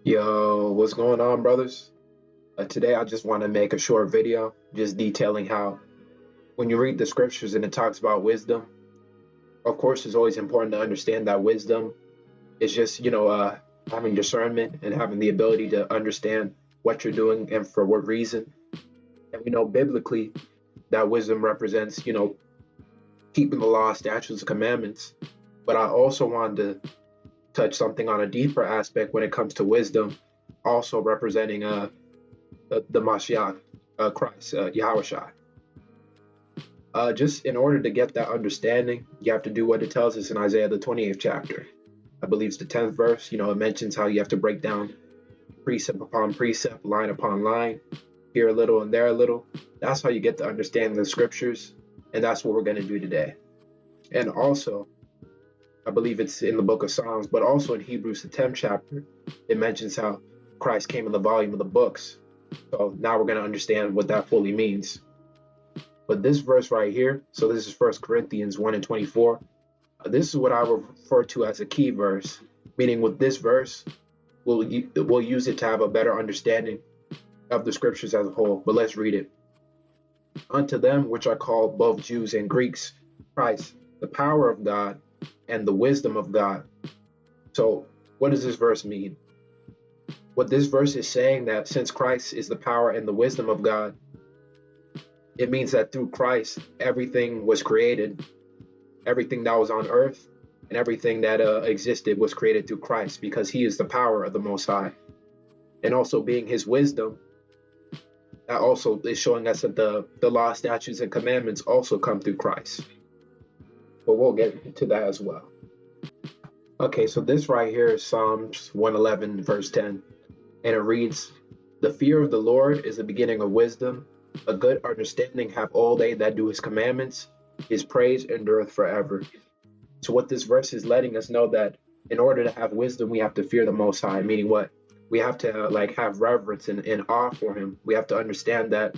Yo, what's going on, brothers? Today, I just want to make a short video just detailing how when you read the scriptures and it talks about wisdom, of course, it's always important to understand that wisdom is just, having discernment and having the ability to understand what you're doing and for what reason. And we know biblically that wisdom represents, keeping the law, statutes, and commandments. But I also wanted to touch something on a deeper aspect when it comes to wisdom, also representing the Mashiach, Christ, Yahushua. Just in order to get that understanding, you have to do what it tells us in Isaiah, the 28th chapter. I believe it's the 10th verse. It mentions how you have to break down precept upon precept, line upon line, here a little and there a little. That's how you get to understand the scriptures, and that's what we're going to do today. And also, I believe it's in the book of Psalms, but also in Hebrews, the 10th chapter, it mentions how Christ came in the volume of the books. So now we're going to understand what that fully means. But this verse right here, so this is 1 Corinthians 1 and 24. This is what I refer to as a key verse, meaning with this verse, we'll use it to have a better understanding of the scriptures as a whole. But let's read it. Unto them which are called both Jews and Greeks, Christ, the power of God and the wisdom of God. So what does this verse mean? What this verse is saying, that since Christ is the power and the wisdom of God, it means that through Christ, everything was created. Everything that was on earth and everything that existed was created through Christ, because he is the power of the Most High. And also being his wisdom, that also is showing us that the law, statutes, and commandments also come through Christ. But we'll get to that as well. Okay, so this right here is Psalms 111, verse 10. And it reads, "The fear of the Lord is the beginning of wisdom. A good understanding have all they that do his commandments. His praise endureth forever." So what this verse is letting us know, that in order to have wisdom, we have to fear the Most High, meaning what? We have to have reverence and awe for him. We have to understand that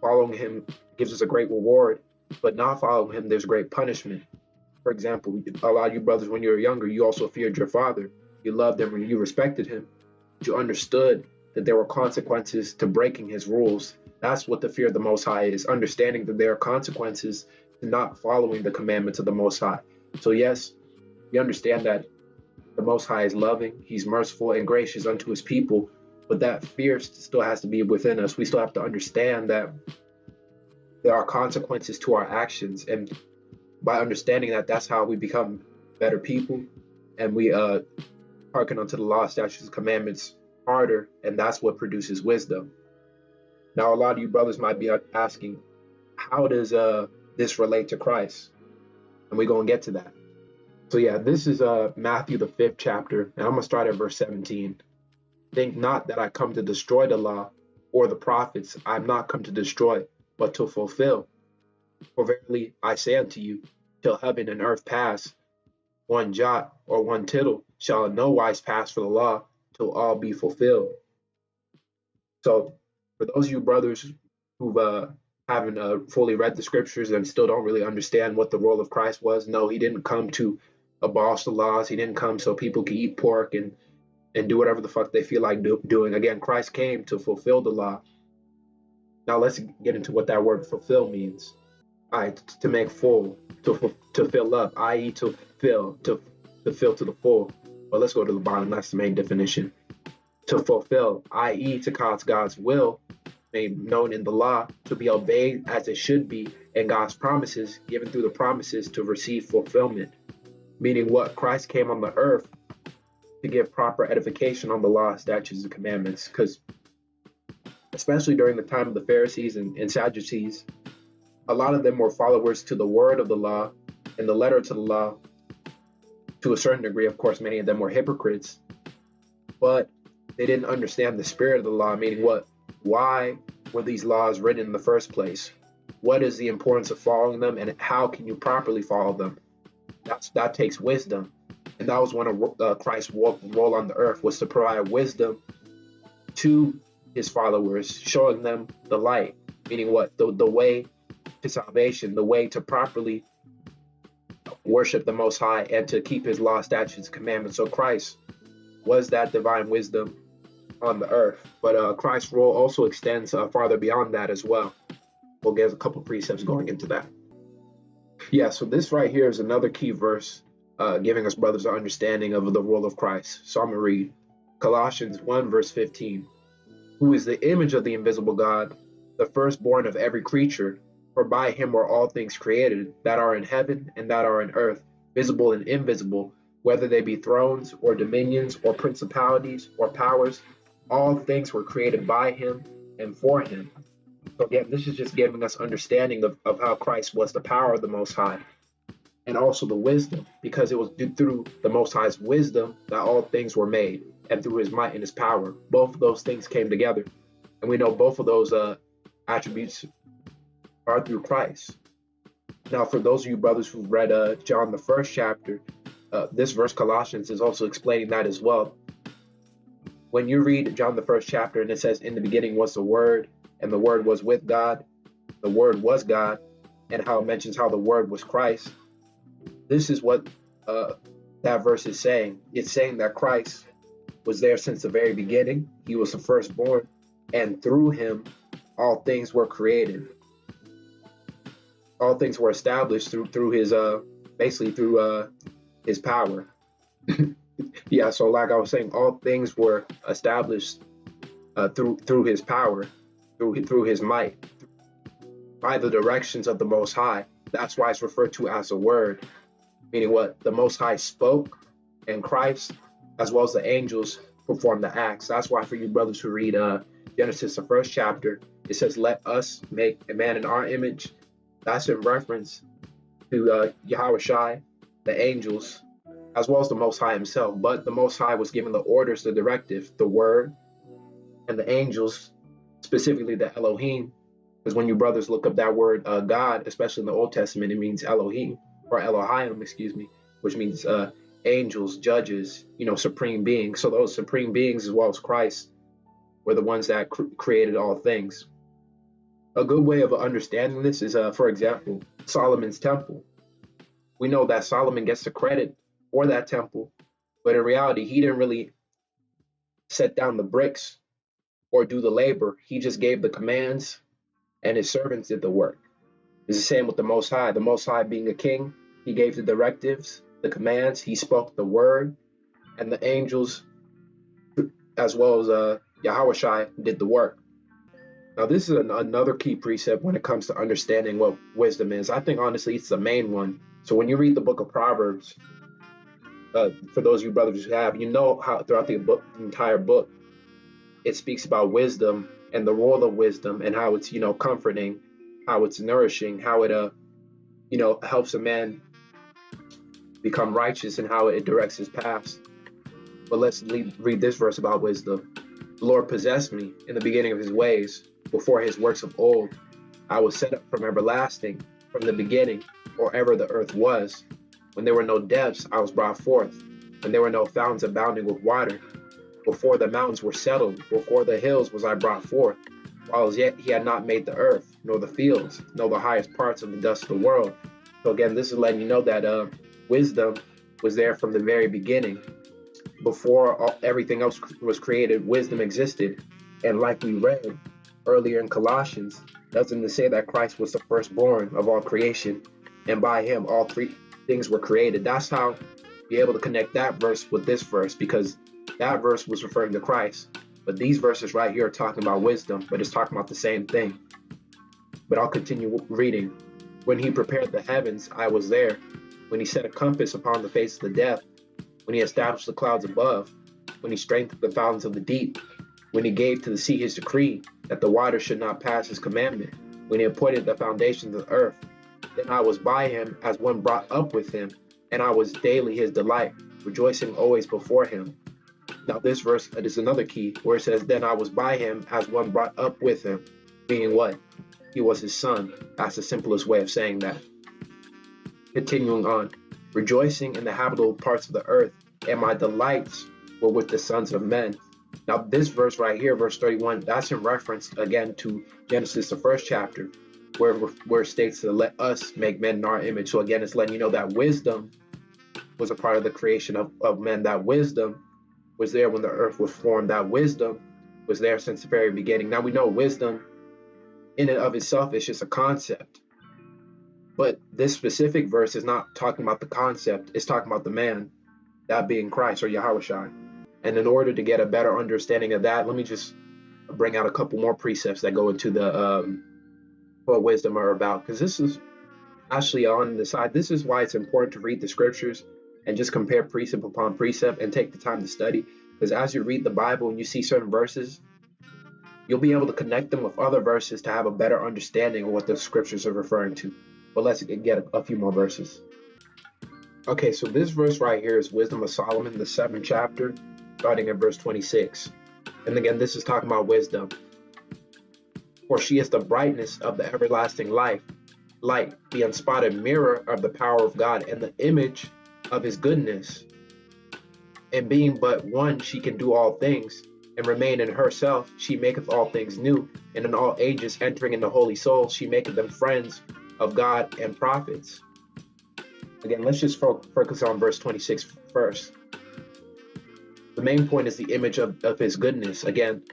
following him gives us a great reward, but not following him, there's great punishment. For example, a lot of you brothers, when you were younger, you also feared your father. You loved him and you respected him. You understood that there were consequences to breaking his rules. That's what the fear of the Most High is, understanding that there are consequences to not following the commandments of the Most High. So yes, we understand that the Most High is loving, he's merciful and gracious unto his people, but that fear still has to be within us. We still have to understand that there are consequences to our actions, and by understanding that, that's how we become better people, and we hearken unto the law, statutes, and commandments harder, and that's what produces wisdom. Now, a lot of you brothers might be asking, how does this relate to Christ? And we're going to get to that. So yeah, this is Matthew, the 5th chapter, and I'm going to start at verse 17. "Think not that I come to destroy the law or the prophets. I am not come to destroy, but to fulfill. For verily I say unto you, till heaven and earth pass, one jot or one tittle shall in no wise pass for the law, till all be fulfilled." So for those of you brothers who haven't fully read the scriptures and still don't really understand what the role of Christ was, no, he didn't come to abolish the laws. He didn't come so people could eat pork and do whatever the fuck they feel like doing. Again, Christ came to fulfill the law. Now let's get into what that word fulfill means. All right, to make full, to fill up, i.e. to fill to the full. But let's go to the bottom. That's the main definition. To fulfill, i.e. to cause God's will made known in the law to be obeyed as it should be, and God's promises given through the promises to receive fulfillment. Meaning what? Christ came on the earth to give proper edification on the law, statutes, and commandments, because especially during the time of the Pharisees and Sadducees, a lot of them were followers to the word of the law and the letter to the law. To a certain degree, of course, many of them were hypocrites, but they didn't understand the spirit of the law, meaning what? Why were these laws written in the first place? What is the importance of following them, and how can you properly follow them? That takes wisdom, and that was one of Christ's role on the earth, was to provide wisdom to his followers, showing them the light, meaning what? The way to salvation, the way to properly worship the Most High and to keep his law, statutes, commandments. So Christ was that divine wisdom on the earth. But Christ's role also extends farther beyond that as well. We'll give a couple precepts going into that. Yeah, so this right here is another key verse giving us brothers an understanding of the role of Christ. So I'm going to read Colossians 1, verse 15. Who is the image of the invisible God, the firstborn of every creature, for by him were all things created, that are in heaven and that are in earth, visible and invisible, whether they be thrones or dominions or principalities or powers. All things were created by him and for him. So again, this is just giving us understanding of how Christ was the power of the Most High and also the wisdom, because it was through the Most High's wisdom that all things were made, and through his might and his power. Both of those things came together. And we know both of those attributes are through Christ. Now, for those of you brothers who've read John, the first chapter, this verse, Colossians, is also explaining that as well. When you read John, the first chapter, and it says, in the beginning was the Word, and the Word was with God, the Word was God, and how it mentions how the Word was Christ. This is what that verse is saying. It's saying that Christ was there since the very beginning. He was the firstborn, and through him, all things were created. All things were established through his basically through his power. Yeah, so like I was saying, all things were established through his power, through his might, by the directions of the Most High. That's why it's referred to as a word, meaning what? The Most High spoke, and Christ, as well as the angels, performed the acts. That's why for you brothers who read Genesis, the first chapter, it says, let us make a man in our image. That's in reference to Yahweh Shai, the angels, as well as the Most High himself. But the Most High was given the orders, the directive, the word, and the angels, specifically the Elohim, because when you brothers look up that word God, especially in the Old Testament, it means Elohim, or Elohim, excuse me, which means angels, judges, supreme beings. So those supreme beings, as well as Christ, were the ones that created all things. A good way of understanding this is, for example, Solomon's temple. We know that Solomon gets the credit for that temple, but in reality, he didn't really set down the bricks or do the labor. He just gave the commands, and his servants did the work. It's the same with the Most High. The Most High being a king, he gave the directives, the commands, he spoke the word, and the angels, as well as Yahweh Shai, did the work. Now, this is another key precept when it comes to understanding what wisdom is. I think, honestly, it's the main one. So when you read the book of Proverbs, for those of you brothers who have, how throughout the entire book, it speaks about wisdom and the role of wisdom and how it's, comforting, how it's nourishing, how it, helps a man become righteous and how it directs his paths. But let's read this verse about wisdom. The Lord possessed me in the beginning of his ways, before his works of old. I was set up from everlasting, from the beginning, or ever the earth was. When there were no depths, I was brought forth. When there were no fountains abounding with water. Before the mountains were settled, before the hills was I brought forth. While as yet he had not made the earth, nor the fields, nor the highest parts of the dust of the world. So again, this is letting you know that wisdom was there from the very beginning. Before everything else was created, wisdom existed. And like we read earlier in Colossians, doesn't it say that Christ was the firstborn of all creation, and by him all three things were created? That's how you're able to connect that verse with this verse, because that verse was referring to Christ, but these verses right here are talking about wisdom, but it's talking about the same thing. But I'll continue reading. When he prepared the heavens, I was there. When he set a compass upon the face of the depth, when he established the clouds above, when he strengthened the fountains of the deep, when he gave to the sea his decree, that the waters should not pass his commandment, when he appointed the foundations of the earth. Then I was by him as one brought up with him, and I was daily his delight, rejoicing always before him. Now this verse is another key, where it says, then I was by him as one brought up with him, meaning what? He was his son. That's the simplest way of saying that. Continuing on, rejoicing in the habitable parts of the earth, and my delights were with the sons of men. Now this verse right here, verse 31, that's in reference again to Genesis, the first chapter, where it states to let us make men in our image. So again, it's letting you know that wisdom was a part of the creation of men. That wisdom was there when the earth was formed. That wisdom was there since the very beginning. Now we know wisdom in and of itself is just a concept. But this specific verse is not talking about the concept, it's talking about the man, that being Christ or Yahushua. And in order to get a better understanding of that, let me just bring out a couple more precepts that go into the what wisdom are about. Because this is actually on the side, this is why it's important to read the scriptures and just compare precept upon precept and take the time to study. Because as you read the Bible and you see certain verses, you'll be able to connect them with other verses to have a better understanding of what the scriptures are referring to. But let's get a few more verses. Okay, so this verse right here is Wisdom of Solomon, the 7th chapter, starting at verse 26. And again, this is talking about wisdom. For she is the brightness of the everlasting light, the unspotted mirror of the power of God, and the image of his goodness. And being but one, she can do all things, and remain in herself, she maketh all things new, and in all ages entering in the holy souls, she maketh them friends of God and prophets. Again, let's just focus on verse 26 first. The main point is the image of his goodness. Again,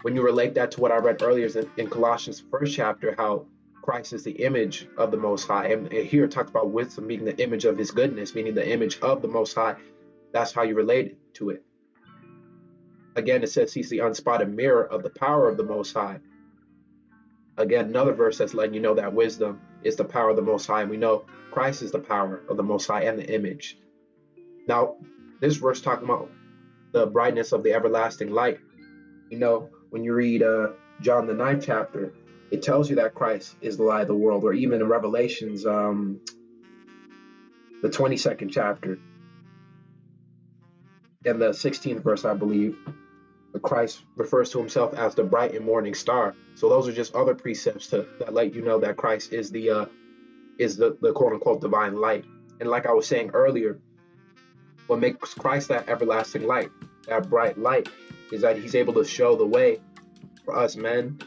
when you relate that to what I read earlier in Colossians 1st chapter, how Christ is the image of the Most High. And here it talks about wisdom being the image of his goodness, meaning the image of the Most High. That's how you relate to it. Again, it says he's the unspotted mirror of the power of the Most High. Again, another verse that's letting you know that wisdom is the power of the Most High. And we know Christ is the power of the Most High and the image. Now, this verse talking about the brightness of the everlasting light. You know, when you read John the 9th chapter, it tells you that Christ is the light of the world. Or even in Revelations, the 22nd chapter, in the 16th verse, I believe, Christ refers to himself as the bright and morning star. So those are just other precepts that let you know that Christ is the quote unquote divine light. And like I was saying earlier, what makes Christ that everlasting light, that bright light, is that he's able to show the way for us men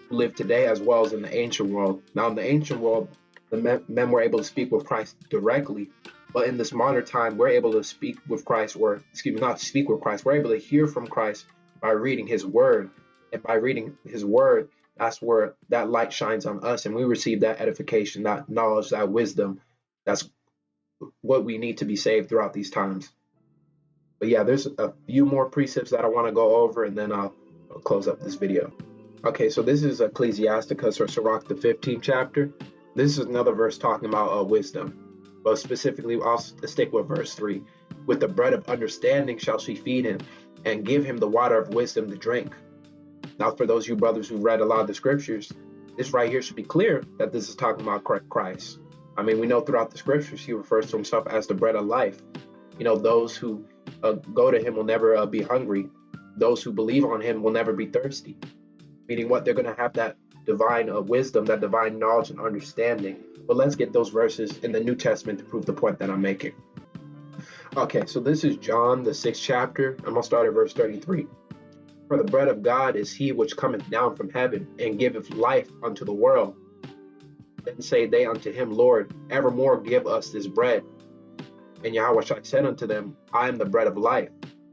who live today as well as in the ancient world. Now in the ancient world, the men were able to speak with Christ directly. But in this modern time, we're able to speak with Christ, or excuse me, not speak with Christ. We're able to hear from Christ by reading his word. And by reading his word, that's where that light shines on us. And we receive that edification, that knowledge, that wisdom. That's what we need to be saved throughout these times. But yeah, there's a few more precepts that I want to go over, and then I'll close up this video. Okay, so this is Ecclesiasticus or Sirach, the 15th chapter. This is another verse talking about wisdom. But specifically, I'll stick with verse 3. With the bread of understanding shall she feed him, and give him the water of wisdom to drink. Now, for those of you brothers who read a lot of the scriptures, this right here should be clear that this is talking about Christ. I mean, we know throughout the scriptures, he refers to himself as the bread of life. You know, those who go to him will never be hungry. Those who believe on him will never be thirsty. Meaning what? They're going to have that divine wisdom, that divine knowledge and understanding. But let's get those verses in the New Testament to prove the point that I'm making. Okay, so this is John, the 6th chapter. I'm going to start at verse 33. For the bread of God is he which cometh down from heaven, and giveth life unto the world. Then say they unto him, Lord, evermore give us this bread. And Yahushua said unto them, I am the bread of life.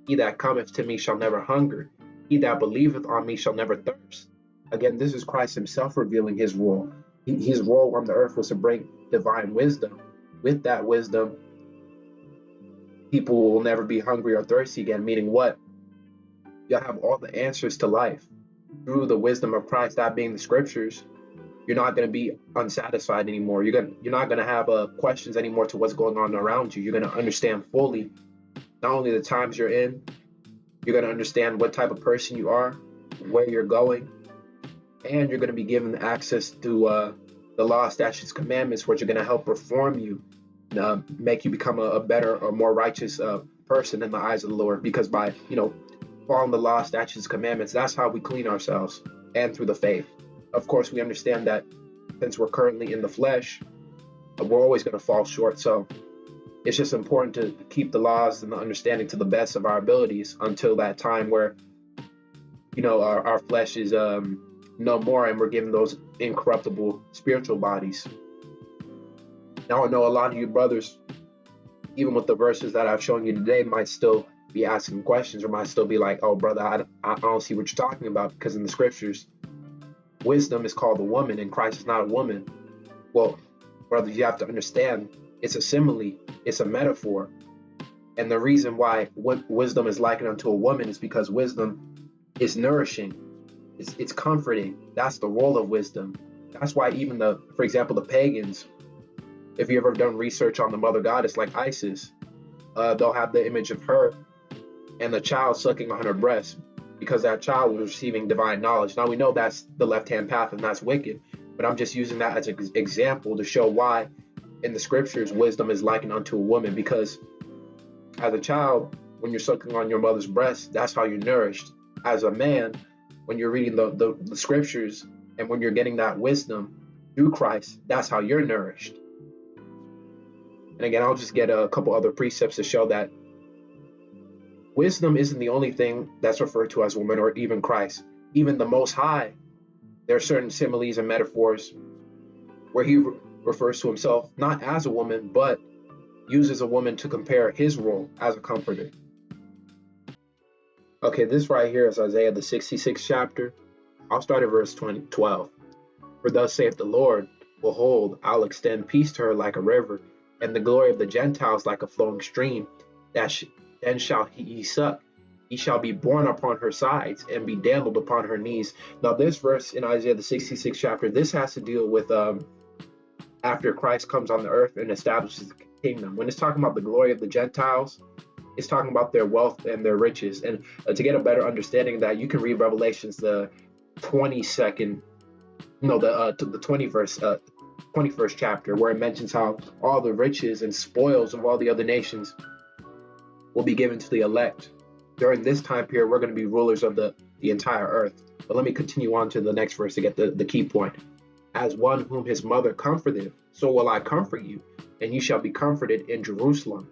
He that cometh to me shall never hunger. He that believeth on me shall never thirst. Again, this is Christ himself revealing his role. His role on the earth was to bring divine wisdom. With that wisdom, people will never be hungry or thirsty again, meaning what? You'll have all the answers to life. Through the wisdom of Christ, that being the scriptures, you're not going to be unsatisfied anymore. You're not going to have questions anymore to what's going on around you. You're going to understand fully not only the times you're in, you're going to understand what type of person you are, where you're going, and you're going to be given access to the law, statutes, commandments, which are going to help reform you, make you become a better or more righteous person in the eyes of the Lord. Because by following the law, statutes, commandments, that's how we clean ourselves, and through the faith. Of course, we understand that since we're currently in the flesh, we're always going to fall short. So it's just important to keep the laws and the understanding to the best of our abilities until that time where our flesh is no more, and we're given those incorruptible spiritual bodies. Now, I know a lot of you brothers, even with the verses that I've shown you today, might still be asking questions or might still be like, oh, brother, I don't see what you're talking about, because in the scriptures, wisdom is called a woman and Christ is not a woman. Well, brothers, you have to understand it's a simile, it's a metaphor. And the reason why wisdom is likened unto a woman is because wisdom is nourishing, it's comforting. That's the role of wisdom. That's why even for example, the pagans, if you ever done research on the mother goddess like Isis, they'll have the image of her and the child sucking on her breast, because that child was receiving divine knowledge. Now we know that's the left-hand path and that's wicked, but I'm just using that as an example to show why in the scriptures wisdom is likened unto a woman, because as a child, when you're sucking on your mother's breast, that's how you're nourished. As a man, when you're reading the scriptures and when you're getting that wisdom through Christ, that's how you're nourished. And again, I'll just get a couple other precepts to show that wisdom isn't the only thing that's referred to as woman or even Christ. Even the Most High, there are certain similes and metaphors where he refers to himself not as a woman, but uses a woman to compare his role as a comforter. Okay, this right here is Isaiah the 66th chapter. I'll start at verse 12. For thus saith the Lord, behold, I'll extend peace to her like a river, and the glory of the Gentiles like a flowing stream. Then shall he suck. He shall be borne upon her sides and be dandled upon her knees. Now this verse in Isaiah the 66th chapter, this has to deal with after Christ comes on the earth and establishes the kingdom. When it's talking about the glory of the Gentiles, it's talking about their wealth and their riches. And to get a better understanding of that, you can read Revelations the 21st chapter, where it mentions how all the riches and spoils of all the other nations will be given to the elect. During this time period, we're going to be rulers of the entire earth. But let me continue on to the next verse to get the key point. As one whom his mother comforted, so will I comfort you, and you shall be comforted in Jerusalem.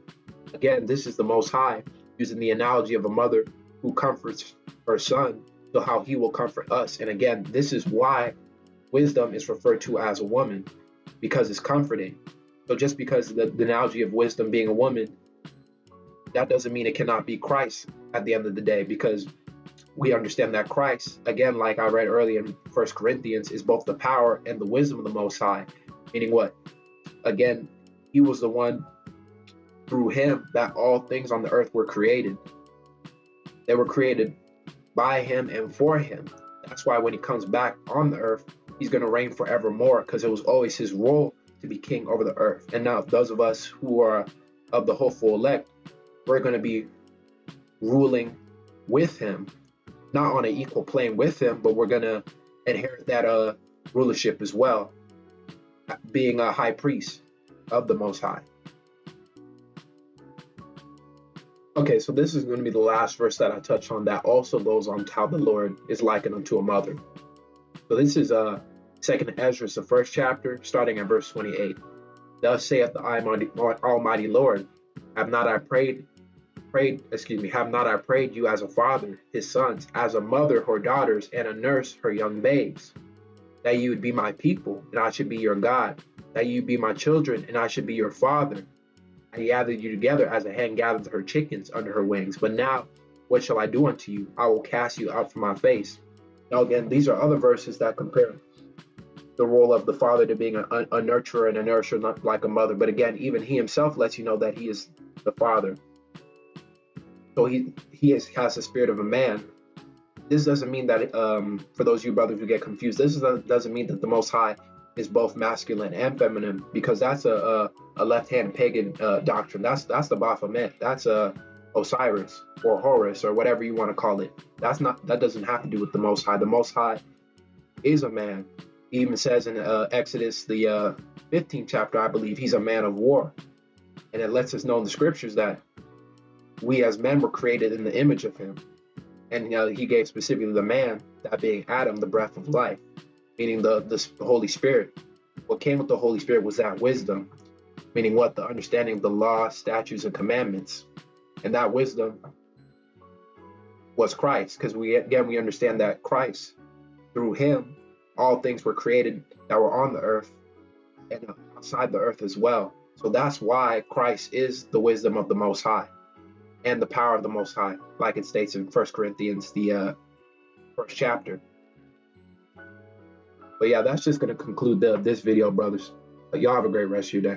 Again, this is the Most High, using the analogy of a mother who comforts her son, so how he will comfort us. And again, this is why wisdom is referred to as a woman, because it's comforting. So just because the analogy of wisdom being a woman, that doesn't mean it cannot be Christ at the end of the day, because we understand that Christ, again, like I read earlier in 1 Corinthians, is both the power and the wisdom of the Most High. Meaning what? Again, he was the one, through him, that all things on the earth were created. They were created by him and for him. That's why when he comes back on the earth, he's going to reign forevermore, because it was always his role to be king over the earth. And now those of us who are of the hopeful elect, we're going to be ruling with him, not on an equal plane with him, but we're going to inherit that rulership as well, being a high priest of the Most High. Okay, so this is going to be the last verse that I touch on that also goes on to how the Lord is likened unto a mother. So this is 2nd Ezra, the 1st chapter, starting at verse 28. Thus saith the Almighty Lord, have not I prayed you as a father his sons, as a mother her daughters, and a nurse her young babes, that you would be my people, and I should be your God, that you be my children, and I should be your father. I gathered you together as a hen gathers her chickens under her wings. But now, what shall I do unto you? I will cast you out from my face. Now again, these are other verses that compare the role of the father to being a nurturer and a nourisher, not like a mother. But again, even he himself lets you know that he is the father. So he has the spirit of a man. This doesn't mean that, for those of you brothers who get confused, this doesn't mean that the Most High is both masculine and feminine, because that's a left-hand pagan doctrine. That's the Baphomet. That's Osiris or Horus or whatever you want to call it. That doesn't have to do with the Most High. The Most High is a man. He even says in Exodus the 15th chapter, I believe, he's a man of war, and it lets us know in the scriptures that we as men were created in the image of him. And he gave specifically the man, that being Adam, the breath of life, meaning the Holy Spirit. What came with the Holy Spirit was that wisdom, meaning what? The understanding of the law, statutes, and commandments. And that wisdom was Christ, because we understand that Christ, through him, all things were created that were on the earth and outside the earth as well. So that's why Christ is the wisdom of the Most High. and the power of the Most High, like it states in 1 Corinthians, the first chapter. But yeah, that's just going to conclude this video, brothers. Y'all have a great rest of your day.